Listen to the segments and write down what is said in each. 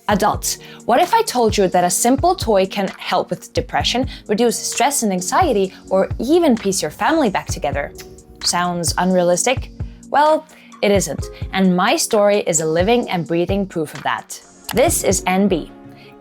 Adults, what if I told you that a simple toy can help with depression, reduce stress and anxiety, or even piece your family back together? Sounds unrealistic? Well, it isn't, and my story is a living and breathing proof of that. This is NB.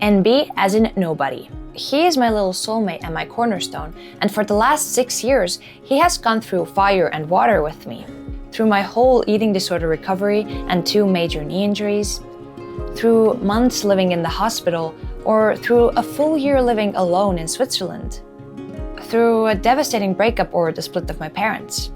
NB as in nobody. He is my little soulmate and my cornerstone, and for the last 6 years, he has gone through fire and water with me. Through my whole eating disorder recovery and 2 major knee injuries, through months living in the hospital, or through a full year living alone in Switzerland, through a devastating breakup or the split of my parents.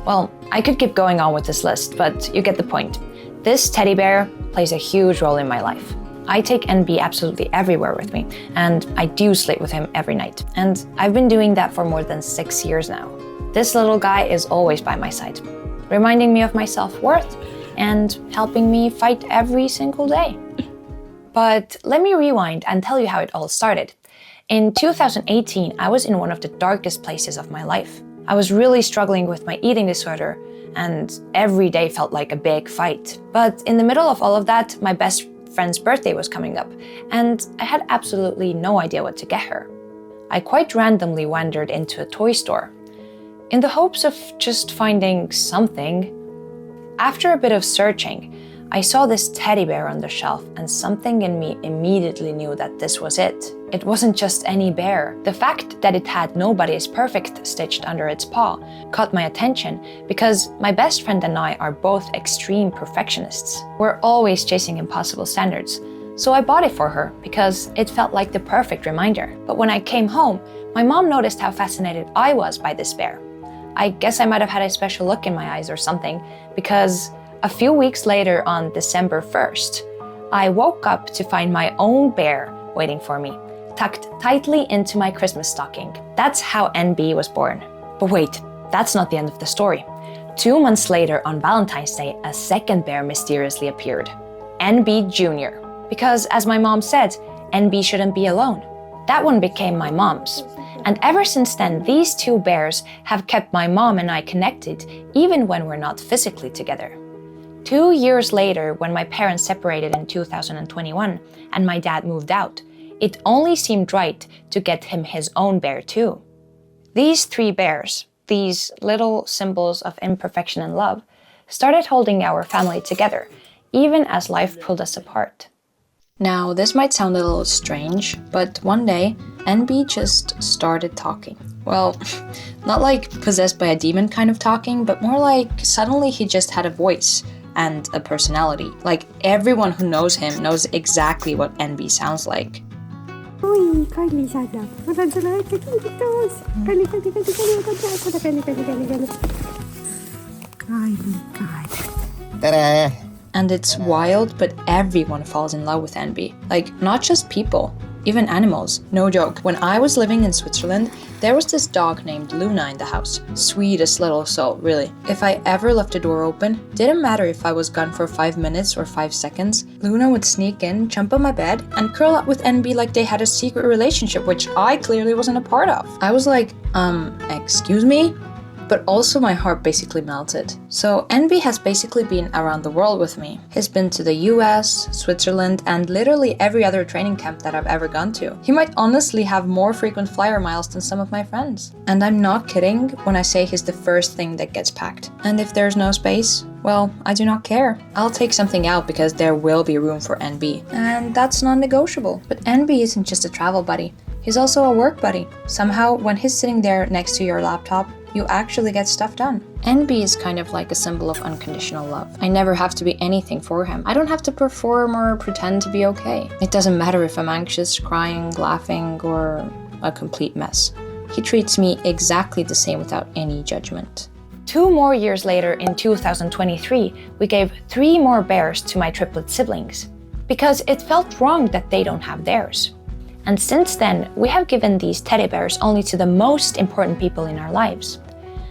Well, I could keep going on with this list, but you get the point. This teddy bear plays a huge role in my life. I take NB absolutely everywhere with me, and I do sleep with him every night. And I've been doing that for more than 6 years now. This little guy is always by my side, reminding me of my self-worth and helping me fight every single day. But let me rewind and tell you how it all started. In 2018, I was in one of the darkest places of my life. I was really struggling with my eating disorder, and every day felt like a big fight. But in the middle of all of that, my best friend's birthday was coming up, and I had absolutely no idea what to get her. I quite randomly wandered into a toy store, in the hopes of just finding something. After a bit of searching, I saw this teddy bear on the shelf, and something in me immediately knew that this was it. It wasn't just any bear. The fact that it had "Nobody is perfect" stitched under its paw caught my attention because my best friend and I are both extreme perfectionists. We're always chasing impossible standards. So I bought it for her because it felt like the perfect reminder. But when I came home, my mom noticed how fascinated I was by this bear. I guess I might have had a special look in my eyes or something, because a few weeks later on December 1st, I woke up to find my own bear waiting for me, tucked tightly into my Christmas stocking. That's how NB was born. But wait, that's not the end of the story. 2 months later, on Valentine's Day, a second bear mysteriously appeared, NB Jr. Because, as my mom said, NB shouldn't be alone. That one became my mom's. And ever since then, these 2 bears have kept my mom and I connected, even when we're not physically together. 2 years later, when my parents separated in 2021 and my dad moved out, it only seemed right to get him his own bear too. These 3 bears, these little symbols of imperfection and love, started holding our family together, even as life pulled us apart. Now, this might sound a little strange, but one day, NB just started talking. Well, not like possessed by a demon kind of talking, but more like suddenly he just had a voice and a personality. Like everyone who knows him knows exactly what NB sounds like. Oi, Kylie sana. Kylie, Ta-da! And it's wild, but everyone falls in love with NB. Like, not just people, even animals. No joke. When I was living in Switzerland, there was this dog named Luna in the house. Sweetest little soul, really. If I ever left the door open, didn't matter if I was gone for 5 minutes or 5 seconds, Luna would sneak in, jump on my bed, and curl up with NB like they had a secret relationship, which I clearly wasn't a part of. I was like, excuse me? But also my heart basically melted. So NB has basically been around the world with me. He's been to the US, Switzerland, and literally every other training camp that I've ever gone to. He might honestly have more frequent flyer miles than some of my friends. And I'm not kidding when I say he's the first thing that gets packed. And if there's no space, well, I do not care. I'll take something out because there will be room for NB. And that's non-negotiable. But NB isn't just a travel buddy. He's also a work buddy. Somehow, when he's sitting there next to your laptop, you actually get stuff done. NB is kind of like a symbol of unconditional love. I never have to be anything for him. I don't have to perform or pretend to be okay. It doesn't matter if I'm anxious, crying, laughing, or a complete mess. He treats me exactly the same without any judgment. 2 more years later, in 2023, we gave 3 more bears to my triplet siblings because it felt wrong that they don't have theirs. And since then, we have given these teddy bears only to the most important people in our lives.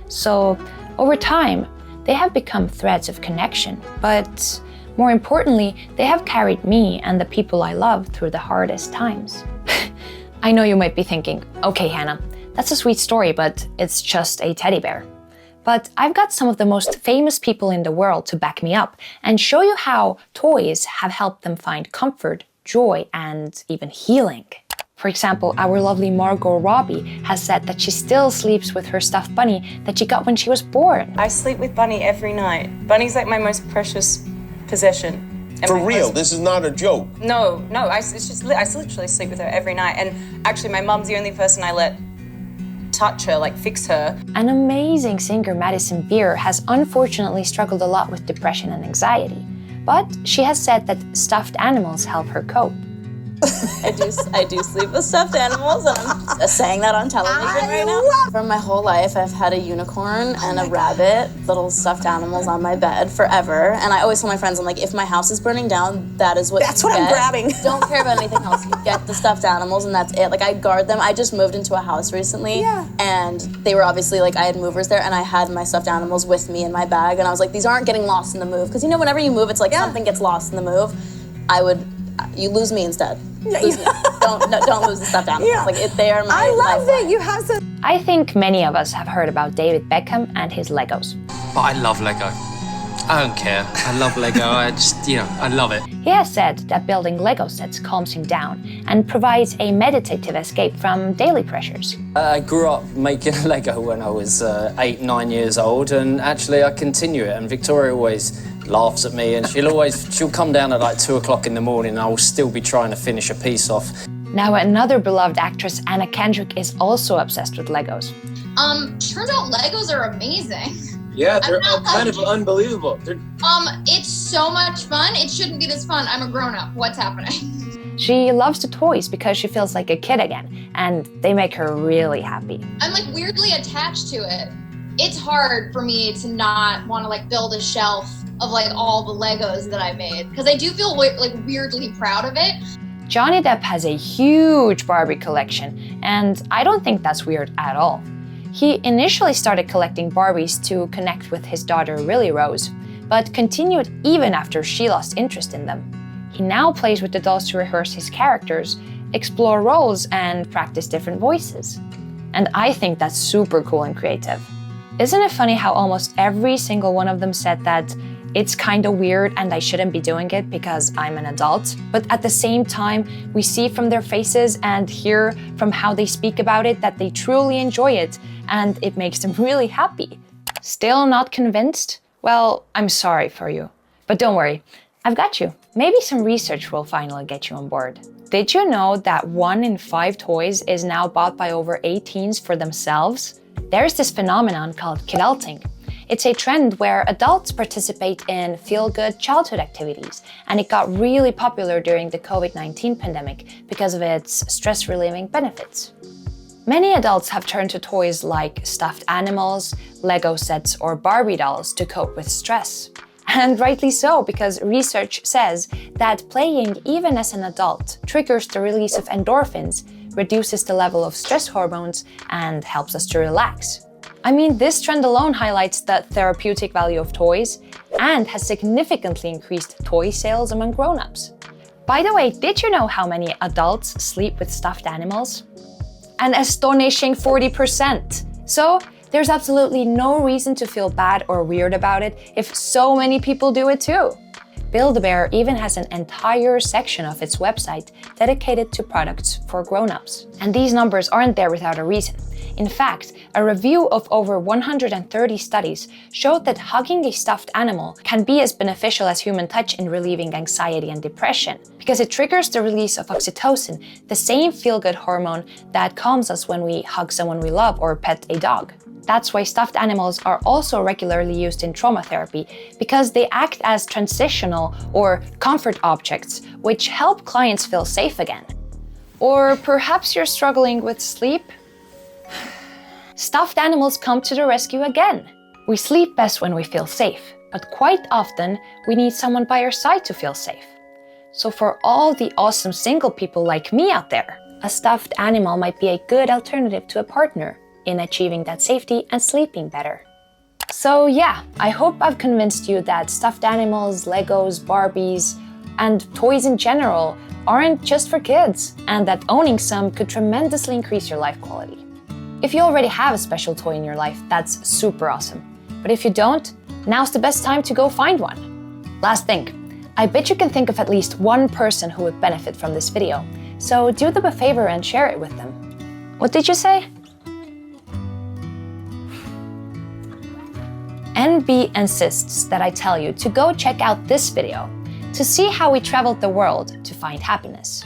So, over time, they have become threads of connection. But more importantly, they have carried me and the people I love through the hardest times. I know you might be thinking, okay, Hannah, that's a sweet story, but it's just a teddy bear. But I've got some of the most famous people in the world to back me up and show you how toys have helped them find comfort joy, and even healing. For example, our lovely Margot Robbie has said that she still sleeps with her stuffed bunny that she got when she was born. I sleep with Bunny every night. Bunny's like my most precious possession. And For real, this is not a joke. No, I literally sleep with her every night. And actually, my mum's the only person I let touch her, like fix her. An amazing singer, Madison Beer, has unfortunately struggled a lot with depression and anxiety. But she has said that stuffed animals help her cope. I do sleep with stuffed animals, and I'm saying that on television right now. For my whole life, I've had a unicorn and a rabbit, little stuffed animals on my bed forever. And I always tell my friends, I'm like, if my house is burning down, that's what I'm grabbing. Don't care about anything else. You get the stuffed animals, and that's it. Like, I guard them. I just moved into a house recently, and they were obviously, like, I had movers there, and I had my stuffed animals with me in my bag, and I was like, these aren't getting lost in the move. Because, you know, whenever you move, it's like something gets lost in the move. You lose me instead. Lose me. Don't lose the stuffed animals. Yeah. Like, they are my I love lifeline. that you have some. I think many of us have heard about David Beckham and his Legos. But I love Lego. I don't care. I love Lego. I love it. He has said that building Lego sets calms him down and provides a meditative escape from daily pressures. I grew up making Lego when I was 8, 9 years old, and actually I continue it. And Victoria always laughs at me, and she'll come down at like 2 o'clock in the morning, and I will still be trying to finish a piece off. Now, another beloved actress, Anna Kendrick, is also obsessed with Legos. Turns out Legos are amazing. Yeah, they're kind of unbelievable. It's so much fun. It shouldn't be this fun. I'm a grown-up. What's happening? She loves the toys because she feels like a kid again, and they make her really happy. I'm like weirdly attached to it. It's hard for me to not want to like build a shelf of like all the Legos that I made, because I do feel like weirdly proud of it. Johnny Depp has a huge Barbie collection, and I don't think that's weird at all. He initially started collecting Barbies to connect with his daughter Lily Rose, but continued even after she lost interest in them. He now plays with the dolls to rehearse his characters, explore roles, and practice different voices. And I think that's super cool and creative. Isn't it funny how almost every single one of them said that it's kind of weird and I shouldn't be doing it because I'm an adult? But at the same time, we see from their faces and hear from how they speak about it that they truly enjoy it, and it makes them really happy. Still not convinced? Well, I'm sorry for you. But don't worry, I've got you. Maybe some research will finally get you on board. Did you know that 1 in 5 toys is now bought by over 18s for themselves? There's this phenomenon called kidulting. It's a trend where adults participate in feel-good childhood activities, and it got really popular during the COVID-19 pandemic because of its stress-relieving benefits. Many adults have turned to toys like stuffed animals, Lego sets, or Barbie dolls to cope with stress. And rightly so, because research says that playing even as an adult triggers the release of endorphins, reduces the level of stress hormones, and helps us to relax. I mean, this trend alone highlights the therapeutic value of toys and has significantly increased toy sales among grown-ups. By the way, did you know how many adults sleep with stuffed animals? An astonishing 40%. So, there's absolutely no reason to feel bad or weird about it if so many people do it too. Build-A-Bear even has an entire section of its website dedicated to products for grown-ups. And these numbers aren't there without a reason. In fact, a review of over 130 studies showed that hugging a stuffed animal can be as beneficial as human touch in relieving anxiety and depression, because it triggers the release of oxytocin, the same feel-good hormone that calms us when we hug someone we love or pet a dog. That's why stuffed animals are also regularly used in trauma therapy, because they act as transitional or comfort objects, which help clients feel safe again. Or perhaps you're struggling with sleep? Stuffed animals come to the rescue again. We sleep best when we feel safe, but quite often we need someone by our side to feel safe. So for all the awesome single people like me out there, a stuffed animal might be a good alternative to a partner in achieving that safety and sleeping better. So yeah, I hope I've convinced you that stuffed animals, Legos, Barbies, and toys in general aren't just for kids, and that owning some could tremendously increase your life quality. If you already have a special toy in your life, that's super awesome. But if you don't, now's the best time to go find one. Last thing, I bet you can think of at least one person who would benefit from this video, so do them a favor and share it with them. What did you say? NB insists that I tell you to go check out this video to see how we traveled the world to find happiness.